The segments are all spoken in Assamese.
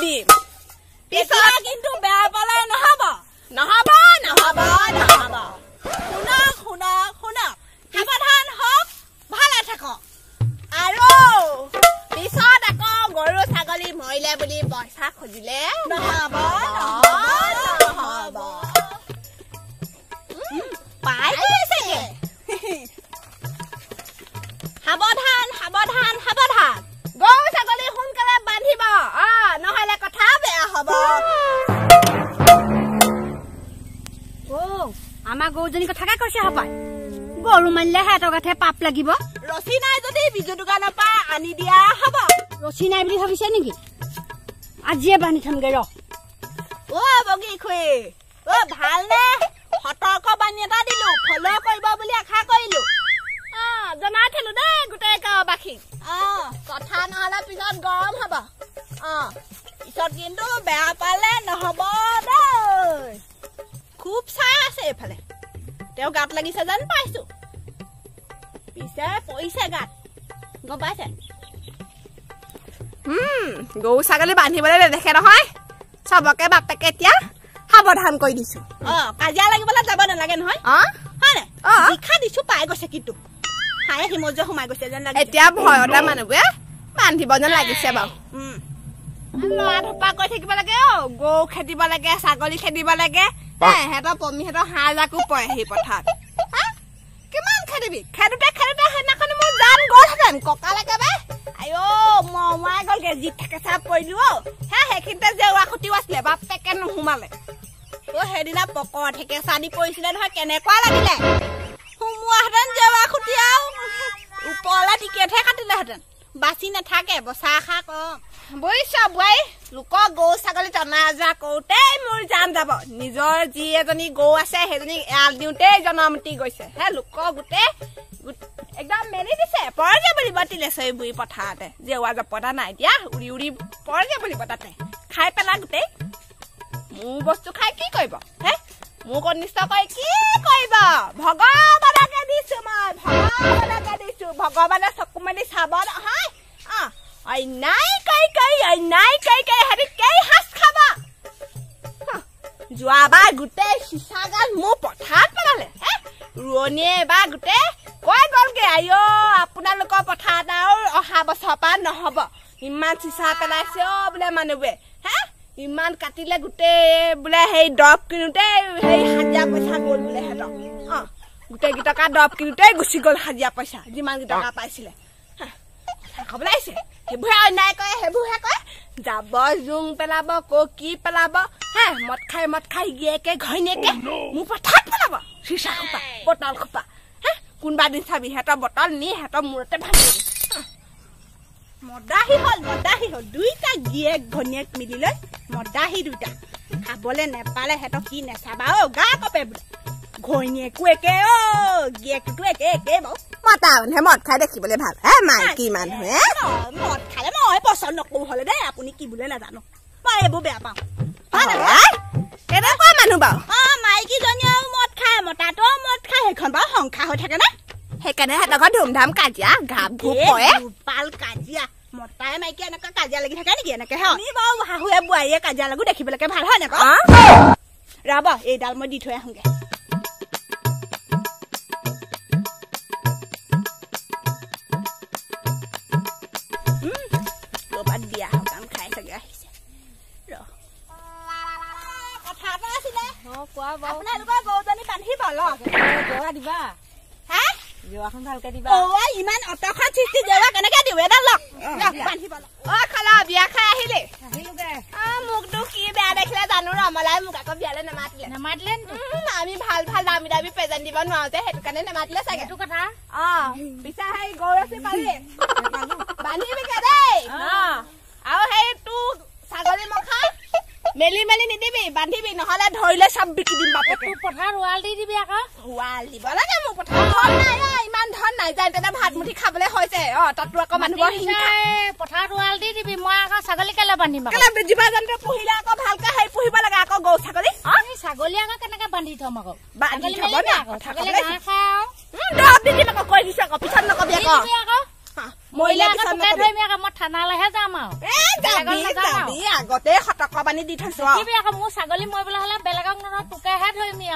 দিম পিছত কিন্তু বেয়া পালে নহব নহব নহব নহব শুনক সাৱধান হওক ভালে থাকক আৰু পিছত আকৌ গৰু ছাগলী মৰিলে বুলি পইচা খুজিলে নহব নহব পাই গৈছে সাৱধান সাৱধান সাৱধান গৰু ছাগলী সোনকালে বান্ধিব নহলে কথা বেয়া হব আমাৰ গৰুজনী কথাকে কৈছে হপাই গৰু মানিলে সিহঁতৰ গাঠে পাপ লাগিব ৰছী নাই যদি বিজু দোকানৰ পৰা আনি দিয়া হব ৰছী নাই বুলি ভাবিছে নেকি আজিয়ে বান্ধি থমগে ৰ বগী খুৰী ভালনে সতৰ্ক বাণী এটা দিলো ফল কৰিব বুলি আশা কৰিলো জনাই থলো দেই গোটেই গাঁওবাসীক কথা নহলে পিছত গৰম হব পিছত কিন্তু বেয়া পালে নহব দেই খুব চাই আছে এইফালে তেওঁ গাত লাগিছে যেন পাইছো পিছে পৰিছে গাত গম পাইছে গৰু ছাগলী বান্ধিবলৈ নেদেখে নহয় চবকে বাপেকে এতিয়া সাৱধান কৰি দিছো কাজিয়া লাগিবলৈ যাব নালাগে নহয় হয়নে শিক্ষা দিছো পাই গৈছে কিন্তু হাই হিমজ সোমাই গৈছে যেন লাগে এতিয়া ভয়তে মানুহবোৰে বান্ধিব যেন লাগিছে বাৰু লৰা ধপা কৈ থাকিব লাগে গৰু খেদিব লাগে ছাগলী খেদিব লাগে সিহঁতৰ পমিহঁতৰ হাঁহ জাকো পৰে সেই পথাৰত কিমান খেদিবি খেদোতে সেইদিনাখন মোৰ জান গলহেঁতেন কঁকালৈকে বাই আইঅ মমাই গলগে জিত থাকে চাপ পৰিলো সেইখিনিতে জেওৰা খুটিও আছিলে বাপেকে নোসোমালে সেইদিনা পকৰ ঠেকেচা দি পৰিছিলে নহয় কেনেকুৱা লাগিলে সোমোৱাহেঁতেন জেওৰা খুটি আৰু ওপৰলে টিকেটহে কাটিলেহেঁতেন বাচি নাথাকে বচা খা কম বুজিছ বোৱাৰী লোকৰ গৰু ছাগলী টনা আজোৰা কৰোঁতেই মোৰ জান যাব নিজৰ যি এজনী গৰু আছে সেইজনী এৰাল দিওঁতেই জনমতি গৈছে লোকৰ গোটেই একদম মেলি দিছে পৰগে বুলিব তিলেচৰি বুঢ়ী পথাৰতে জেওৰা জপতা নাই দিয়া উৰি উৰি পৰগে বুলিব তাতে খাই পেলা গোটেই মোৰ বস্তু খাই কি কৰিব মোক অনিষ্ট কৰি কি কৰিব ভগৱানকে দিছো মই ভগৱানকে দিছো ভগৱানে চকু মেলি চাব নহয় অন্যায় সাজ খাবা যোৱাবাৰ গোটেই সিঁচাগাল মোৰ পথাৰত পেলালে ৰোৱনীয়ে এবাৰ গোটেই কৈ গলগে আইঅ আপোনালোকৰ পথাৰত আৰু অহা বছৰৰ পৰা নহব ইমান চিচা পেলাইছে বোলে মানুহবোৰে ইমান কাটিলে গোটেই বোলে সেই দৰৱ কিনোতে সেই হাজিৰা পইচা গল বোলে সিহঁতক গোটেই গীটকা দৰৱ কিনোতে গুচি গল হাজিৰা পইচা যিমান গীটকা পাইছিলে খাবলৈ আহিছে সেইবোৰহে অন্যায় কৰে সেইবোৰহে কয় যাব জোং পেলাব কি পেলাব মদ খাই গিয়েকে ঘৈণীয়েকে মোৰ পথাৰত পেলাব চিচা খোপা বটল খোপা কোনোবা দিন চাবি সিহঁতৰ বটল নি সিহঁতৰ মূৰতে ভাঙি মদাহী হল দুইটা গিয়েক ঘৈণীয়েক মিলি লৈ মদাহী দুইটা খাবলৈ নেপালে সিহঁতক কি নেচাবা গা কপে বোলে ঘৈণীয়েকো একে গিয়েকটো একে বাৰু মতা মানুহে মদ খাই দেখিবলৈ ভাল মাইকী মানুহে মদ খালে মই পচন্দ নকৰো হলে দেই আপুনি কি বোলে নাজানো মই এইবোৰ বেয়া পাওঁ কেনেকুৱা মানুহ বাৰু মাইকীজনীয়েও মদ খায় মতাটোও মদ খায় সেইখন বাৰু সংসাৰ হৈ থাকে নে সেইকাৰণে সিহঁতৰ ধুমধাম কাজিয়া ঘাপ ঘূপ পৰে পাল কাজিয়া মতাই মাইকী এনেকুৱা কাজিয়া লাগি থাকে নেকি এনেকে আমি বাৰু শাহুৱে বোৱাৰীয়ে কাজিয়া লাগো দেখিবলৈকে ভাল হয় নেকি ৰব এইডাল মই দি থৈ আহোগে দিয়া সকাম খাই চাগে আহিছে কথা এটা আছিলে আপোনালোকৰ গৰুজনী বান্ধিব জেওৰা দিবা জেওৰাখন ভালকে দিবা ইমান অটখন সৃষ্টি জেওৰা কেনেকে দিওঁ এডাল বান্ধিব খালা বিয়া খাই আহিলে মোকতো কি বেয়া দেখিলে জানো ৰমলাই মোক আকৌ বিয়ালে নেমাতিলে আমি ভাল দামী প্ৰেজেণ্ট দিব নোৱাৰো যে সেইটো কাৰণে নেমাতিলে চাগে সেইটো কথা পিছা সেই গৰু আছে পালি বান্ধিবিকে দেই আৰু সেই তোৰ ছাগলী মখা মেলি নিদিবি বান্ধিবি নহলে ধৰিলে চব বিকি দিম বাপেকে পথাৰ ৱাল দি দিবি আকৌ ৱাল দিব লাগে মোৰ পথাৰ ধন নাই ইমান ধন নাই যায় তেনে ভাত মুঠি খাবলৈ হৈছে তাতো আকৌ মানুহৰ পথাৰ ৱাল দি দিবি মই আকৌ ছাগলী কেলে বান্ধিম জীৱ জন্তু পুহিলে আকৌ ভালকে সেই পুহিব লাগে আকৌ গৰু ছাগলী ছাগলী আকৌ কেনেকে বান্ধি থম আকৌ বান্ধি থব না ছাগলী ঘাঁহ খাই দৰৱ দি দিম আকৌ কৈ দিছো আকৌ পিছত নকবি আকৌ মৰিলে পিছত নকবি মই থানালৈহে যাম যাবি আগতে সতৰ্কবাণী দি থৈছো কিবি আকৌ মোৰ ছাগলী মৰিবলৈ হলে বেলেগক নহয় তোকেহে ধৰিমি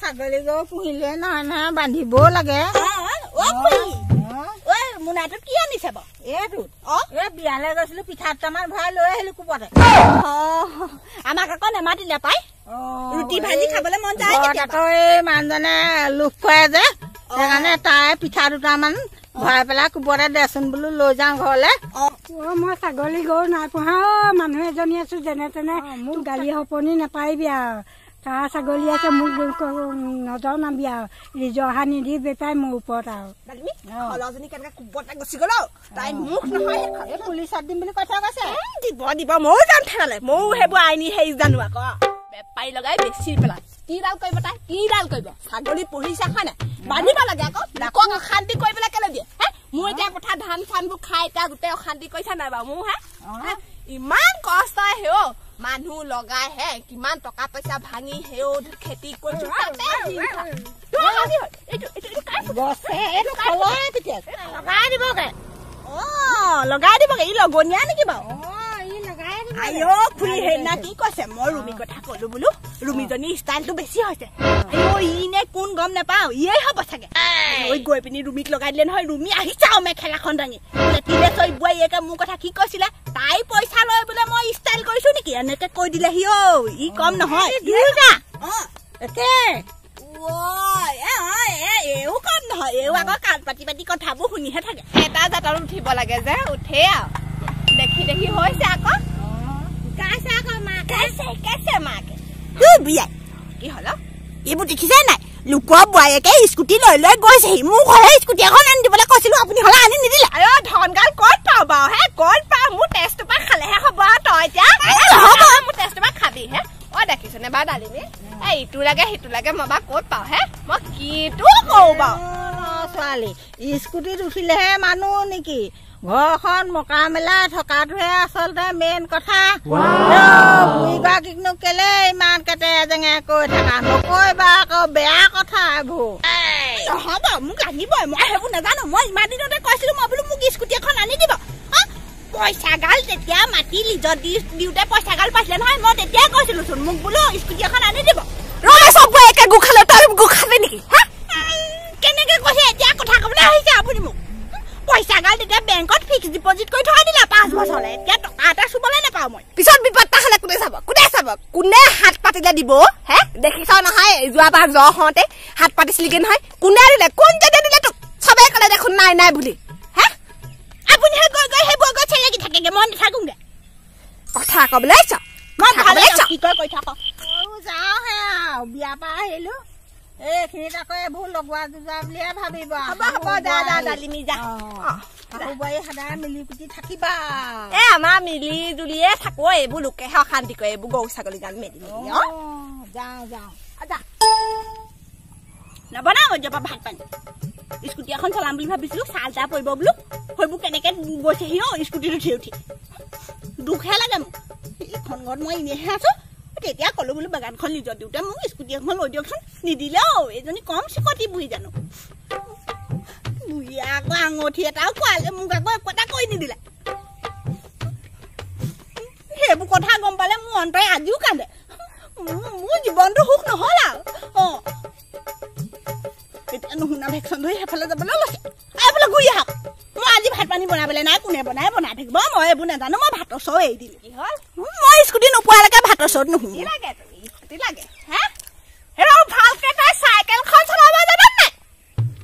ছাগলী গৰু পুহিলে নহয় নহয় বান্ধিবও লাগে মোনাটোত কি আনিছে বাৰু এইটোত বিয়ালৈ গৈছিলো পিঠা দুটামান ভৰাই লৈ আহিলো কোবতে আমাক আকৌ নেমাতিলে পাই ৰুটি ভাজি খাবলৈ মন যায় এই মানুহজনে লোভ কৰে যে সেইকাৰণে তাই পিঠা দুটামান ভৰাই পেলাই কোবতে দেচোন বোলো লৈ যাওঁ ঘৰলে মই ছাগলী গৰু নাই পোহা মানুহ এজনী আছো যেনে তেনে মোক গালি সপনি নাপাৰিবি আৰু কাৰ ছাগলী আছে মোক নজনাবি আৰু ৰিজৰ অহা নিদি বেপাই মোৰ ওপৰত আৰু কেনেকে কোবতে গুচি গলো তাই মোক নহয় পুলিচত দিম বুলি কথা কৈছে দিব ময়ো যাম থানালে ময়ো সেইবোৰ আইনী হেৰি জানো আকৌ বেপাৰী লগাই বেছি পেলাই কিডাল কৰিব তাই কিডাল কৰিব ছাগলী পুহিছে হয় নাই বান্ধিব লাগে আকৌ লোকক অশান্তি কৰিবলৈ কেলে দিয়ে মোৰ এতিয়া কথা ধান চানবোৰ খাই এতিয়া গোটেই অশান্তি কৰিছা নাই বাৰু মোৰ ইমান কষ্ট হেও মানুহ লগাই হে কিমান টকা পইচা ভাঙি হেও খেতি কৰিছো লগাই দিবগে ই লগনীয়া নেকি বাৰু আইঅ খুৰী সেইদিনা কি কৈছে মই ৰুমি কথা কলো বোলো ৰুমিজনী ষ্টাইলটো বেছি হৈছে ইনে কোন গম নাপাও ইয়ে হব চাগে গৈ পিনি ৰুমিক লগাই দিলে নহয় ৰুমি আহিছে আৰু মেখেলাখন দাঙি তিলে চৈ বোৱাৰীয়েকে মোৰ কথা কি কৈছিলে তাই পইচা লৈ বোলে মই ষ্টাইল কৰিছো নেকি এনেকে কৈ দিলেহি ই কম নহয় এও কম নহয় এও আকৌ কাণ পাতি পাতি কথাবোৰ শুনিহে থাকে এটা জাতত উঠিব লাগে যে উঠে আৰু দেখি দেখি হৈছে আকৌ কি হল এইবোৰ দেখিছে নাই লোকৰ বোৱাৰীয়েকে স্কুটি লৈ লৈ গৈছেহি মোৰ ঘৰে স্কুটি এখন আনি দিবলৈ কৈছিলো আপুনি হলে আনি নিদিলে ধনগাল ক'ত পাওঁ বাৰু ক'ত পাওঁ মোৰ টেষ্টটো পৰা খালেহে হ'ব তই এতিয়া মোৰ টেষ্টটো পৰা খাবি দেখিছো নে বাৰু ডালিমি ইটো লাগে সিটো লাগে মই বাৰু ক'ত পাওঁ মই কিটো কওঁ বাৰু ছোৱালী স্কুটিত উঠিলেহে মানুহ নেকি ঘৰখন মকা মেলা থকাটোহে আচলতে মেইন কথা বুঢ়ীগৰাকীকনো কেলে ইমান কেটে জেঙে কৈ থাকা নকৈবা আকৌ বেয়া কথা এইবোৰ নহয় বাৰু মোক লাগিবই মই সেইবোৰ নাজানো মই ইমান দিনতে কৈছিলো মই বোলো মোক স্কুটি এখন আনি দিব পইচা গাল তেতিয়া মাটি লিজত দিওঁতে পইচা গাল পাইছিলে নহয় মই তেতিয়াই কৈছিলো চোন মোক বোলো স্কুটি এখন আনি দিব একে গোখালে তই গোখাবি নেকি কেনেকে কৈছে এতিয়া কথা কবলৈ আহিছে আপুনি মোক পইচা গাল তেতিয়া বেংকত ফিক্স ডিপজিট কৰি থৈ দিলে 5 বছৰলে এতিয়া টকা এটা চুবলৈ নাপাওঁ মই পিছত বিপদ হলে কোনে চাব কোনে হাত পাতিলে দিব দেখিছ নহয় যোৱাবাৰ জ্বৰ হওঁতে হাত পাতিছিলিগে নহয় কোনে দিলে কোন জেনে দিলে তোক চবে কলে দেখোন নাই নাই বুলি আপুনি গৈ গৈ সেইবোৰ গৈ চেলেকি থাকেগে মই নাথাকোগে কথা কবলৈ আহিছ মই ভালে কি কৈ থাক যাওঁহে আৰু বিয়া পৰা আহিলো এইখিনিত আকৌ এইবোৰ লগোৱা যোৱা বুলিয়ে ভাবিব হ'ব ডালিমি যা বোৱাৰী সদায় মিলি পুতি থাকিবা আমাৰ মিলি জুলিয়ে থাকো এইবোৰ লোকেহে অশান্তি কৰে এইবোৰ গৰু ছাগলী গান মেলি যাওঁ নবনাও যাবা ভাত পানী স্কুটি এখন চলাম বুলি ভাবিছিলো চাল টা পৰিব বোলো সেইবোৰ কেনেকে গৈছেহি স্কুটিত উঠি দুখহে লাগে মোক এইখন ঘৰত মই এনেহে আছো তেতিয়া কলো বোলো বাগানখন লিজত দিওঁতে মোক স্কুটি এখন লৈ দিয়কচোন নিদিলে এইজনী কম চিকটি বুঢ়ী জানো বুঢ়ী আকৌ আঙঠি এটাও খোৱালে মোক আকৌ একো এটা কৈ নিদিলে সেইবোৰ কথা গম পালে মোৰ অন্তৰে আজিও কান্দে মোৰ জীৱনটো সুখ নহল আৰু এতিয়া নুশুনা ভেকচন ধৰি সেইফালে যাবলৈ লৈছে বোলে ঘূৰি আহক মই আজি ভাত পানী বনাবলৈ নাই কোনে বনাই থাকিব মই এইবোৰ নাজানো মই ভাতৰ চৌ এৰি দিলো কি হল মই স্কুটি নোপোৱালৈকে ভাতৰ চৌত নুশুনি লাগে স্কুটি লাগে ভালকে তাই চাইকেলখন চলাব জানা নাই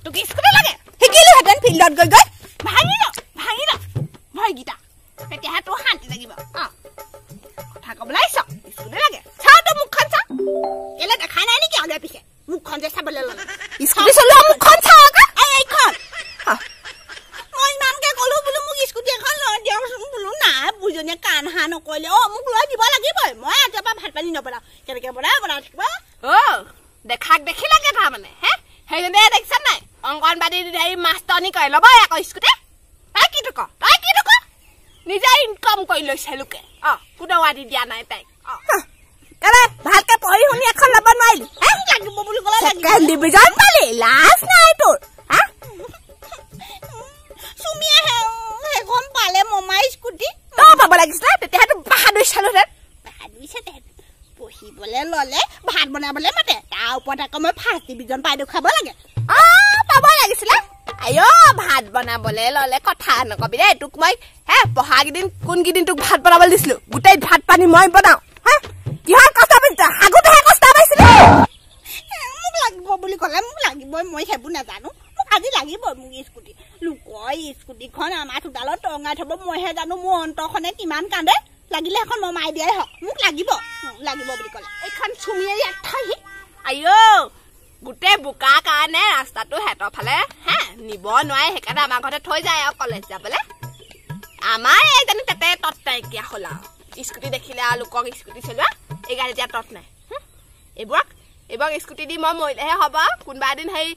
তোক স্কুটি লাগে শিকিলোহেঁতেন ফিল্ডত গৈ গৈ ভাঙি ল ভয়গীতা তেতিয়াহে তোৰ শান্তি লাগিব কথা কবলৈ আহিছ স্কুটি লাগে চাওঁ তোৰ মুখখন চা কেলে দেখাই নাই নেকি আগে পিছে মুখখন যে চাবলৈ লাগে স্কুটি চলোৱা মুখখন চাওঁ এইখন মই ইমানকে কলো বোলো মোক স্কুটি এখন লৈ দিয়কচোন বোলো নাই বুঢ়ীজনীয়ে কাণ হা নকৰিলে মোক লৈ দিব লাগিবই মই আজিৰ পৰা ভাত পানী নবনাও কেনেকে বনাই থাকিব দেখাক দেখি লাগে তাৰমানে সেইজনী দেখিছা নাই অংগনবাদী মাষ্টৰনি কৰে ল'ব আকৌ স্কুটি তই কি ক নিজে ইনকাম কৰি লৈছে লোকে কোনেও আদি দিয়া নাই তাইক ভালকে পঢ়ি শুনি এখন ল'ব নোৱাৰিলি লাগিব বুলি ক'লে ডিভিজন পালি লাজ নাই তোৰ চুমিয়ে সেইখন পালে মমা স্কুটি তো পাব লাগিছিলে তেতিয়াতো বাহাদুৰ চালোহেঁতেন বাহাদুৰিছে পঢ়িবলে ললে ভাত বনাবলে মাতে তাৰ ওপৰত আকৌ মই ফাৰ্ষ্ট ডিভিজন পাই দেখুৱাব লাগে পাব লাগিছিলে আইঅ ভাত বনাবলে ললে কথা নকবি দেই তোক মই পঢ়া কেইদিন কোনকেইদিন তোক ভাত বনাবলৈ দিছিলো গোটেই ভাত পানী মই বনাও কিহৰ কষ্ট পাইছা আগতেহে কষ্ট পাইছিলি মোক লাগিব বুলি ক'লে মোক লাগিবই মই সেইবোৰ নাজানো মোক আজি লাগিবই মোক স্কুটি লোকৰ স্কুটিখন আমাৰ চোতালত টঙাই থব মইহে জানো মোৰ অন্তৰখনে কিমান কান্দে লাগিলে এখন মমাই দিয়াই হওক মোক লাগিব বুলি ক'লে এইখন চুমিয়ে ইয়াত থহি আইঅ গোটেই বোকাৰ কাৰণে ৰাস্তাটো হেতৰ ফালে নিব নোৱাৰে সেইকাৰণে আমাৰ ঘৰতে থৈ যায় আৰু কলেজ যাবলৈ আমাৰ এইজনী তাতে তত নাইকিয়া হ'ল আৰু স্কুটি দেখিলে আৰু লোকক স্কুটি চলোৱা এই গাড়ী এতিয়া তত নাই এইবোৰক স্কুটি দি মই মৰিলেহে হ'ব কোনোবা এদিন হেৰি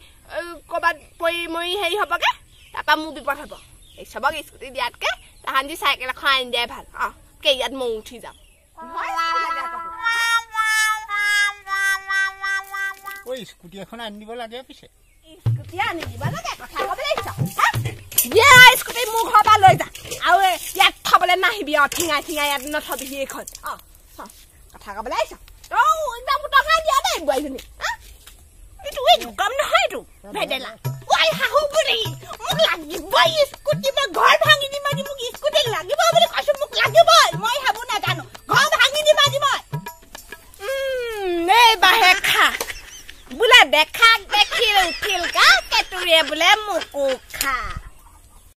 ক'ৰবাত পৰি মৰি হেৰি হ'বগে তাৰপৰা মোৰ বিপদ হ'ব এই চবক স্কুটি দিয়াতকে তাহান যি চাইকেল এখন আনি দিয়াই ভাল ইয়াত মই উঠি যাম স্কুটি এখন আনি দিব লাগে পিছে স্কুটি আনি দিব লাগে কথা ক'বলৈ স্কুটি মোৰ ঘৰৰ পৰা লৈ যা আৰু ইয়াত থবলৈ নাহিবি ঠিঙাই ইয়াত নথবিহি এইখন কথা ক'বলৈ আহিছ একদম টঙাই দিয়া দেই বোৱাৰীজনী এইটো কাম নহয় এইটো ভেদেলা শাহু বুলি মোক লাগিবই স্কুটি মই ঘৰ ভাঙি দিম আজি মোক স্কুটি লাগিব বুলি কৈছো মোক লাগিবই মই সেইবোৰ নাজানো ঘৰ ভাঙি দিম আজি মই এই বাহে খা বোলে দেখাক দেখিল উঠিল কা কেতুৰিয়ে বোলে মোকো খা